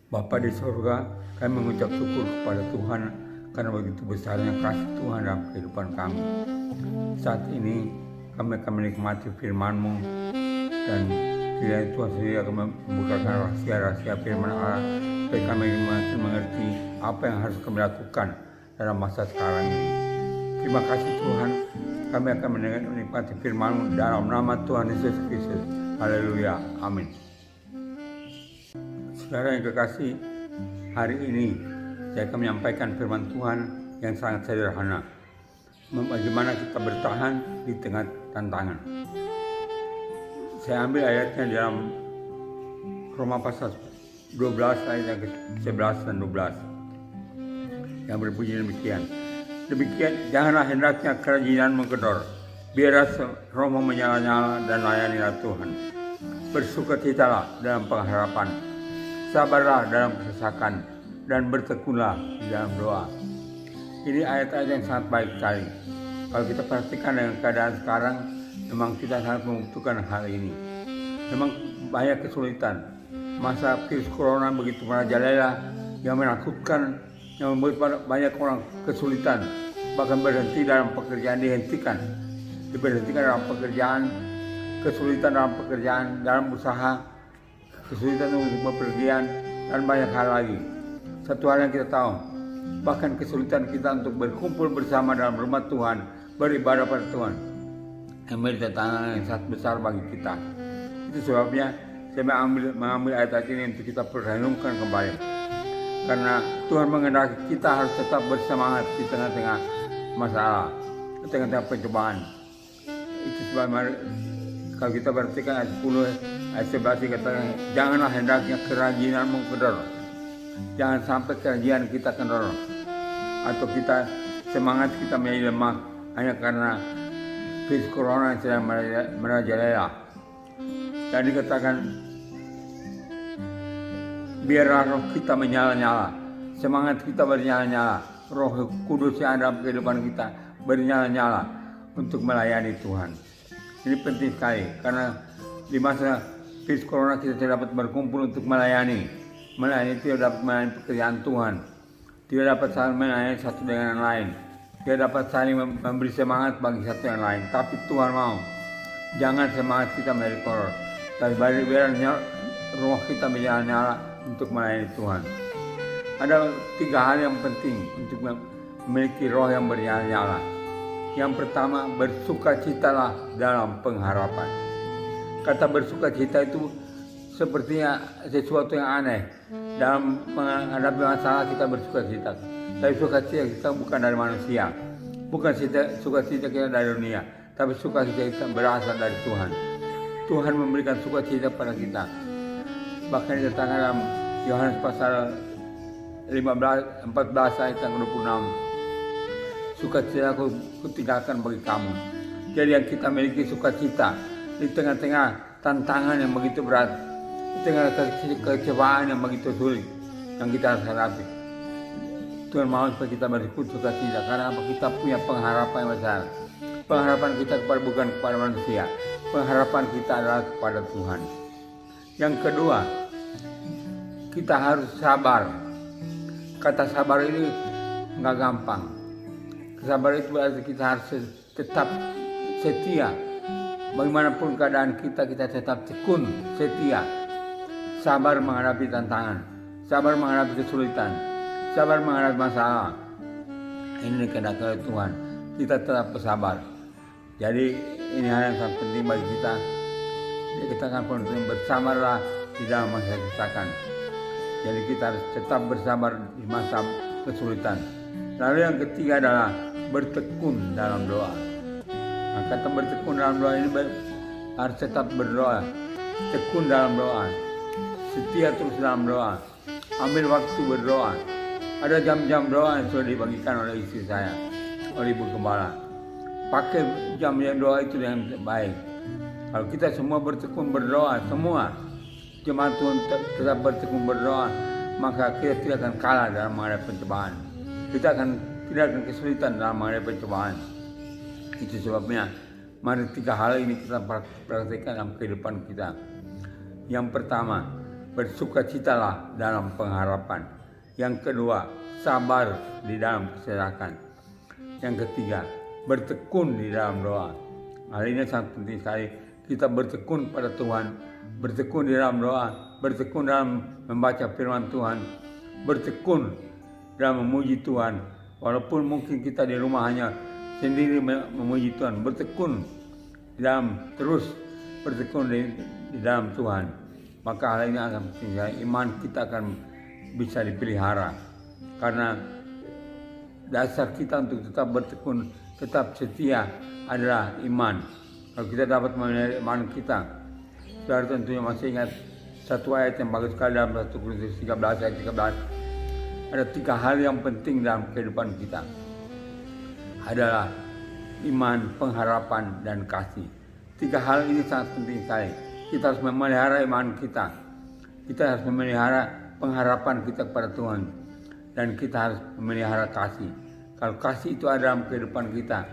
Bapa di surga, kami mengucap syukur kepada Tuhan karena begitu besarnya kasih Tuhan dalam kehidupan kami. Saat ini kami akan menikmati firman-Mu dan kiranya Tuhan sendiri akan membukakan rahasia-rahasia firman Allah supaya kami makin mengerti apa yang harus kami lakukan dalam masa sekarang ini. Terima kasih Tuhan, kami akan menikmati firman-Mu dalam nama Tuhan Yesus Kristus. Haleluya, amin. Saudara yang kekasih, hari ini saya akan menyampaikan firman Tuhan yang sangat sederhana. Bagaimana kita bertahan di tengah tantangan. Saya ambil ayatnya dalam Roma pasal 12 ayat yang ke-11 dan 12 yang berbunyi demikian. Janganlah hendaknya kerajinanmu kendor, biarlah rohmu menyala-nyala dan layanilah Tuhan. Bersukacitalah dalam pengharapan, sabarlah dalam kesesakan, dan bertekunlah di dalam doa. Ini ayat-ayat yang sangat baik sekali. Kalau kita perhatikan dengan keadaan sekarang, memang kita sangat membutuhkan hal ini. Memang banyak kesulitan. Masa virus corona begitu merajalela yang menakutkan, yang membuat banyak orang kesulitan. Bahkan berhenti dalam pekerjaan dihentikan. Diberhentikan dalam pekerjaan, kesulitan dalam pekerjaan, dalam usaha, kesulitan untuk bepergian, dan banyak hal lagi. Satu hal yang kita tahu, bahkan kesulitan kita untuk berkumpul bersama dalam rumah Tuhan, beribadah pada Tuhan, yang menjadi tantangan yang sangat besar bagi kita. Itu sebabnya saya mengambil ayat ini untuk kita perrenungkan kembali. Karena Tuhan mengendaki kita harus tetap bersemangat di tengah-tengah masalah, di tengah-tengah pencobaan. Itu sebabnya kalau kita perhatikan ayat 10, ayat 11 dikatakan, janganlah hendaknya kerajinanmu kendor. Jangan sampai kerajaan kita kendor, atau kita semangat kita menjadi lemah hanya karena virus corona yang sedang merajalela. Dan dikatakan, biarlah roh kita menyala-nyala, semangat kita bernyala-nyala, roh kudus yang ada dalam kehidupan kita bernyala-nyala untuk melayani Tuhan. Ini penting sekali, karena di masa virus corona kita tidak dapat berkumpul untuk melayani tidak dapat melayani pekerjaan Tuhan, tidak dapat saling melayani satu dengan yang lain, tidak dapat saling memberi semangat bagi satu yang lain. Tapi Tuhan mau, jangan semangat kita menjadi kotor, tapi biarnya roh kita menyala-nyala untuk melayani Tuhan. Ada 3 hal yang penting untuk memiliki roh yang bernyala-nyala. Yang pertama, bersukacitalah dalam pengharapan. Kata bersukacita itu sepertinya sesuatu yang aneh. Dalam menghadapi masalah kita bersukacita. Tapi sukacita kita bukan dari manusia. Bukan sukacita kita dari dunia. Tapi sukacita kita berasal dari Tuhan. Tuhan memberikan sukacita pada kita. Bahkan dikatakan dalam Yohanes pasal 14 ayat yang ke-26. Sukacita aku tinggalkan bagi kamu. Jadi yang kita miliki sukacita di tengah-tengah tantangan yang begitu berat, di tengah kekecewaan yang begitu sulit yang kita hadapi. Tuhan mau supaya kita bersukacita karena kita punya pengharapan yang besar. Pengharapan kita bukan kepada manusia, pengharapan kita adalah kepada Tuhan. Yang kedua, kita harus sabar. Kata sabar ini nggak gampang. Sabar itu berarti kita harus tetap setia. Bagaimanapun keadaan kita tetap tekun, setia. Sabar menghadapi tantangan, sabar menghadapi kesulitan, sabar menghadapi masalah. Ini kehendak Tuhan, kita tetap bersabar. Jadi ini hal yang sangat penting bagi kita. Kita akan bersabarlah di dalam masa kesulitan. Jadi kita harus tetap bersabar di masa kesulitan. Lalu yang ketiga adalah bertekun dalam doa. Nah, kata bertekun dalam doa ini harus tetap berdoa, tekun dalam doa, setia terus dalam doa, ambil waktu berdoa. Ada jam-jam doa yang sudah dibagikan oleh istri saya, oleh Ibu Gembala. Pakai jam-jam doa itu dengan baik. Kalau kita semua bertekun berdoa, semua jemaat Tuhan tetap bertekun berdoa, maka kita tidak akan kalah dalam menghadapi pencobaan. Kita tidak akan kesulitan dalam menghadapi pencobaan. Itu sebabnya mari 3 hal ini kita praktekkan dalam kehidupan kita. Yang pertama, bersukacitalah dalam pengharapan. Yang kedua, sabar di dalam kesesakan. Yang ketiga, bertekun di dalam doa. Hal ini sangat penting sekali. Kita bertekun pada Tuhan, bertekun di dalam doa, bertekun dalam membaca firman Tuhan, bertekun dalam memuji Tuhan. Walaupun mungkin kita di rumah hanya sendiri memuji Tuhan, bertekun dalam terus bertekun di dalam Tuhan. Maka hal ini akan penting, iman kita akan bisa dipelihara. Karena dasar kita untuk tetap bertekun, tetap setia adalah iman. Kalau kita dapat memelihara iman kita, saudara tentunya masih ingat satu ayat yang bagus sekali dalam 1 Korintus 13 ayat 13. Ada 3 hal yang penting dalam kehidupan kita. Adalah iman, pengharapan, dan kasih. 3 hal ini sangat penting sekali. Kita harus memelihara iman kita. Kita harus memelihara pengharapan kita kepada Tuhan. Dan kita harus memelihara kasih. Kalau kasih itu ada dalam kehidupan kita.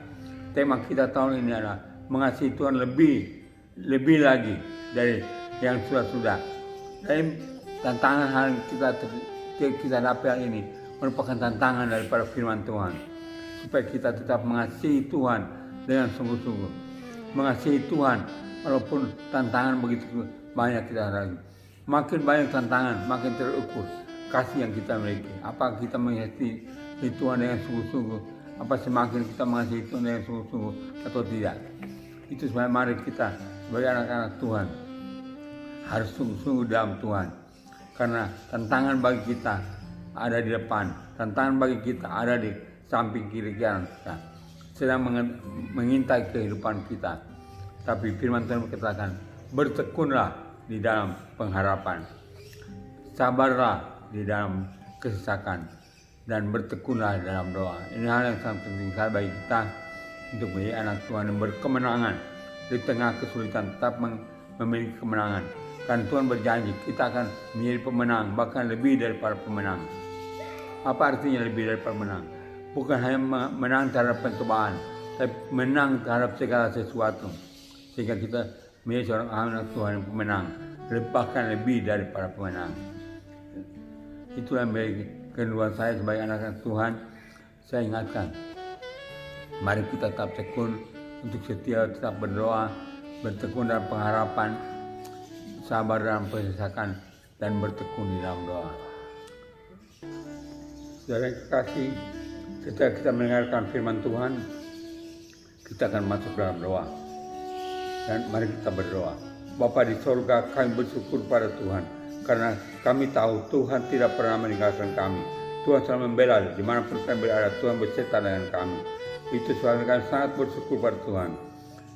Tema kita tahun ini adalah mengasihi Tuhan lebih lagi dari yang sudah-sudah. Dan tantangan hal kita dapat ini merupakan tantangan daripada firman Tuhan. Supaya kita tetap mengasihi Tuhan dengan sungguh-sungguh. Mengasihi Tuhan walaupun tantangan begitu banyak kita hadapi. Makin banyak tantangan, makin terukur kasih yang kita miliki. Apakah kita mengasihi Tuhan dengan sungguh-sungguh? Apa semakin kita mengasihi Tuhan dengan sungguh-sungguh atau tidak? Itu sebenarnya mari kita sebagai anak-anak Tuhan harus sungguh-sungguh dalam Tuhan. Karena tantangan bagi kita ada di depan, tantangan bagi kita ada di samping kiri kanan kita, sedang mengintai kehidupan kita. Tapi firman Tuhan berkatakan, bertekunlah di dalam pengharapan, sabarlah di dalam kesesakan, dan bertekunlah dalam doa. Ini hal yang sangat penting bagi kita untuk menjadi anak Tuhan yang berkemenangan di tengah kesulitan, tetap memiliki kemenangan. Kan Tuhan berjanji kita akan menjadi pemenang, bahkan lebih daripada pemenang. Apa artinya lebih daripada pemenang? Bukan hanya menang terhadap pencobaan, tapi menang terhadap segala sesuatu. Sehingga kita menjadi seorang anak Tuhan yang pemenang, bahkan lebih daripada pemenang. Itulah yang menjadi kedua saya sebagai anak Tuhan. Saya ingatkan, mari kita tetap tekun untuk setia, tetap berdoa, bertekun dalam pengharapan, sabar dalam penyesakan, dan bertekun di dalam doa. Saudara yang kekasih, ketika kita mendengarkan firman Tuhan, kita akan masuk dalam doa. Dan mari kita berdoa. Bapa di sorga, kami bersyukur pada Tuhan, karena kami tahu Tuhan tidak pernah meninggalkan kami. Tuhan selalu membela dimanapun kami berada. Tuhan beserta dengan kami. Itu sebabnya kami sangat bersyukur pada Tuhan.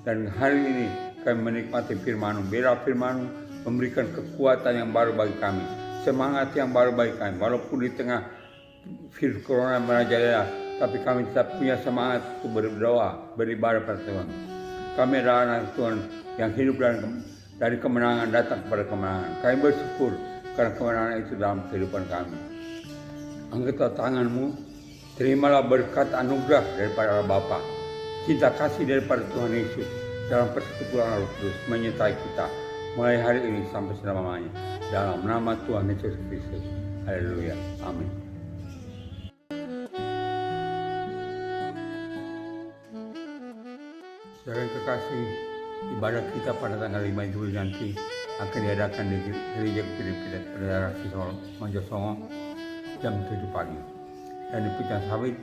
Dan hari ini kami menikmati firman-Mu. Biarlah firman-Mu memberikan kekuatan yang baru bagi kami, semangat yang baru bagi kami. Walaupun di tengah virus corona merajalela, tapi kami tetap punya semangat untuk berdoa, beribadah pada Tuhan. Kami adalah anak Tuhan yang hidup dari kemenangan datang kepada kemenangan. Kami bersyukur karena kemenangan itu dalam kehidupan kami. Angkatlah tangan-Mu, terimalah berkat anugerah daripada Allah Bapa, cinta kasih daripada Tuhan Yesus dalam persekutuan Roh Kudus menyertai kita mulai hari ini sampai selama-lamanya. Dalam nama Tuhan Yesus Kristus. Haleluya. Amin. Saudara yang kekasih, ibadah kita pada tanggal 5 Juli nanti akan diadakan di Gereja Pilih-Pilih Daerah Mojosongo jam 7 pagi. Dan di Pucang Sawit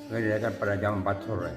akan diadakan pada jam 4 sore.